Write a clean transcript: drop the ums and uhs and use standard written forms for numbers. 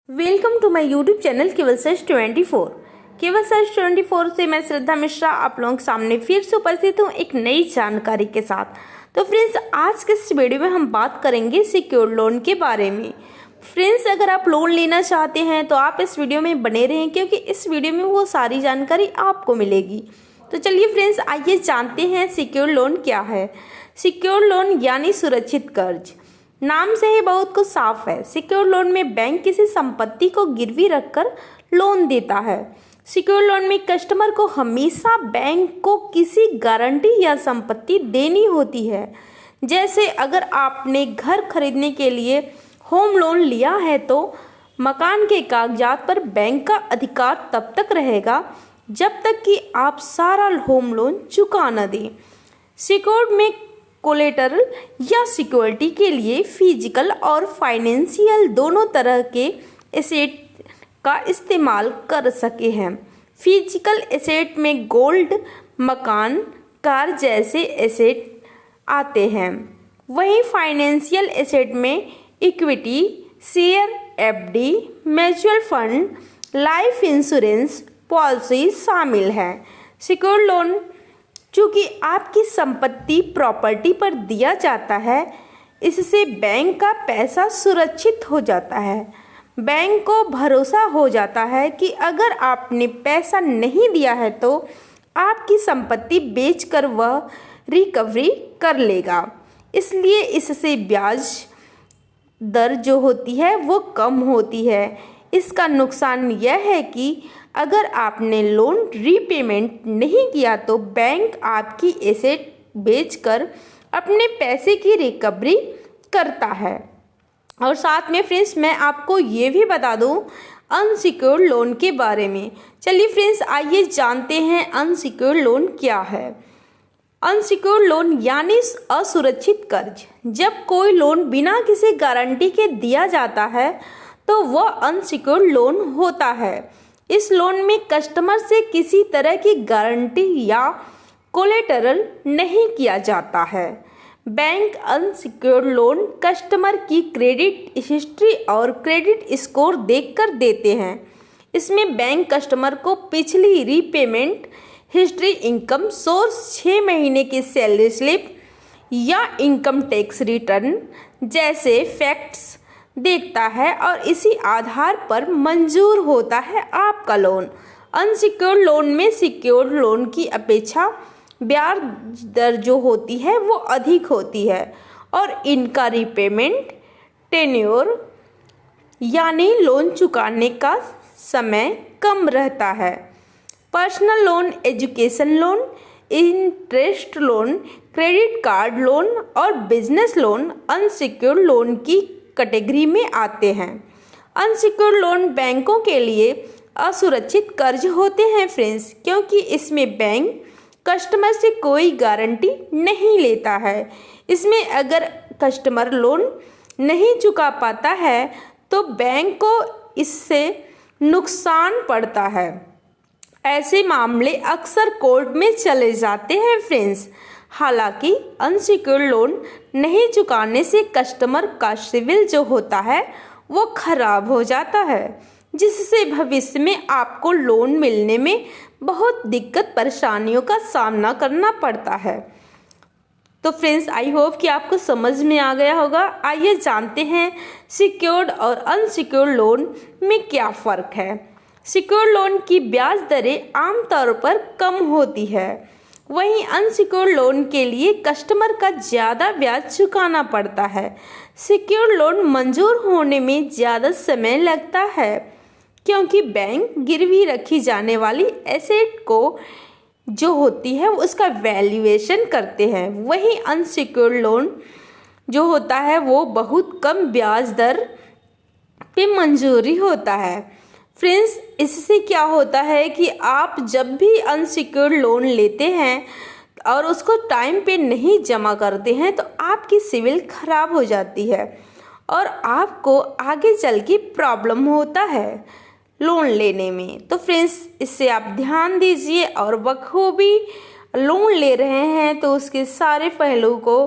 Welcome to my YouTube channel Keval search 24। Keval search 24 से मैं श्रद्धा मिश्रा आप लोगों के सामने फिर से उपस्थित हूँ एक नई जानकारी के साथ। तो फ्रेंड्स, आज के इस वीडियो में हम बात करेंगे सिक्योर्ड लोन के बारे में। फ्रेंड्स, अगर आप लोन लेना चाहते हैं तो आप इस वीडियो में बने रहें, क्योंकि इस वीडियो में वो सारी जानकारी आपको मिलेगी। तो चलिए फ्रेंड्स, आइए जानते हैं सिक्योर्ड लोन क्या है। सिक्योर्ड लोन यानी सुरक्षित कर्ज। नाम से ही बहुत कुछ साफ है। सिक्योर्ड लोन में बैंक किसी संपत्ति को गिरवी रखकर लोन देता है। सिक्योर्ड लोन में कस्टमर को हमेशा बैंक को किसी गारंटी या संपत्ति देनी होती है। जैसे अगर आपने घर खरीदने के लिए होम लोन लिया है तो मकान के कागजात पर बैंक का अधिकार तब तक रहेगा जब तक कि आप सारा होम लोन चुका न दें। सिक्योर्ड में कोलेटरल या सिक्योरिटी के लिए फिजिकल और फाइनेंशियल दोनों तरह के एसेट का इस्तेमाल कर सके हैं। फिजिकल एसेट में गोल्ड, मकान, कार जैसे एसेट आते हैं। वहीं फाइनेंशियल एसेट में equity, share, FD, mutual fund, life insurance policy शामिल है। सिक्योर्ड लोन चूँकि आपकी संपत्ति प्रॉपर्टी पर दिया जाता है, इससे बैंक का पैसा सुरक्षित हो जाता है। बैंक को भरोसा हो जाता है कि अगर आपने पैसा नहीं दिया है तो आपकी संपत्ति बेचकर वह रिकवरी कर लेगा। इसलिए इससे ब्याज दर जो होती है वो कम होती है। इसका नुकसान यह है कि अगर आपने लोन रीपेमेंट नहीं किया तो बैंक आपकी एसेट बेचकर अपने पैसे की रिकवरी करता है। और साथ में फ्रेंड्स, मैं आपको ये भी बता दूं अनसिक्योर्ड लोन के बारे में। चलिए फ्रेंड्स, आइए जानते हैं अनसिक्योर्ड लोन क्या है। अनसिक्योर्ड लोन यानी असुरक्षित कर्ज। जब कोई लोन बिना किसी गारंटी के दिया जाता है तो वह अनसिक्योर्ड लोन होता है। इस लोन में कस्टमर से किसी तरह की गारंटी या कोलेटरल नहीं किया जाता है। बैंक अनसिक्योर्ड लोन कस्टमर की क्रेडिट हिस्ट्री और क्रेडिट स्कोर देखकर देते हैं। इसमें बैंक कस्टमर को पिछली रीपेमेंट हिस्ट्री, इनकम सोर्स, 6 महीने की सैलरी स्लिप या इनकम टैक्स रिटर्न जैसे फैक्ट्स देखता है और इसी आधार पर मंजूर होता है आपका लोन। अनसिक्योर्ड लोन में सिक्योर्ड लोन की अपेक्षा ब्याज दर जो होती है वो अधिक होती है और इनका रीपेमेंट टेन्योर यानी लोन चुकाने का समय कम रहता है। Personal loan, education loan, interest loan, credit card loan और बिजनेस लोन अनसिक्योर्ड लोन की कैटेगरी में आते हैं। अनसिक्योर्ड लोन बैंकों के लिए असुरक्षित कर्ज होते हैं फ्रेंड्स, क्योंकि इसमें बैंक कस्टमर से कोई गारंटी नहीं लेता है। इसमें अगर कस्टमर लोन नहीं चुका पाता है तो बैंक को इससे नुकसान पड़ता है। ऐसे मामले अक्सर कोर्ट में चले जाते हैं फ्रेंड्स। हालांकि अनसिक्योर्ड लोन नहीं चुकाने से कस्टमर का सिविल जो होता है वो खराब हो जाता है, जिससे भविष्य में आपको लोन मिलने में बहुत दिक्कत परेशानियों का सामना करना पड़ता है। तो फ्रेंड्स, आई होप कि आपको समझ में आ गया होगा। आइए जानते हैं सिक्योर्ड और अनसिक्योर्ड लोन में क्या फ़र्क है। सिक्योर्ड लोन की ब्याज दरें आमतौर पर कम होती है, वहीं अनसिक्योर्ड लोन के लिए कस्टमर का ज़्यादा ब्याज चुकाना पड़ता है। सिक्योर्ड लोन मंजूर होने में ज़्यादा समय लगता है, क्योंकि बैंक गिरवी रखी जाने वाली एसेट को जो होती है उसका वैल्यूएशन करते हैं। वहीं अनसिक्योर्ड लोन जो होता है वो बहुत कम ब्याज दर पे मंजूरी होता है। फ्रेंड्स, इससे क्या होता है कि आप जब भी अनसिक्योर्ड लोन लेते हैं और उसको टाइम पे नहीं जमा करते हैं तो आपकी सिविल खराब हो जाती है और आपको आगे चल के प्रॉब्लम होता है लोन लेने में। तो फ्रेंड्स, इससे आप ध्यान दीजिए और बखूबी लोन ले रहे हैं तो उसके सारे पहलू को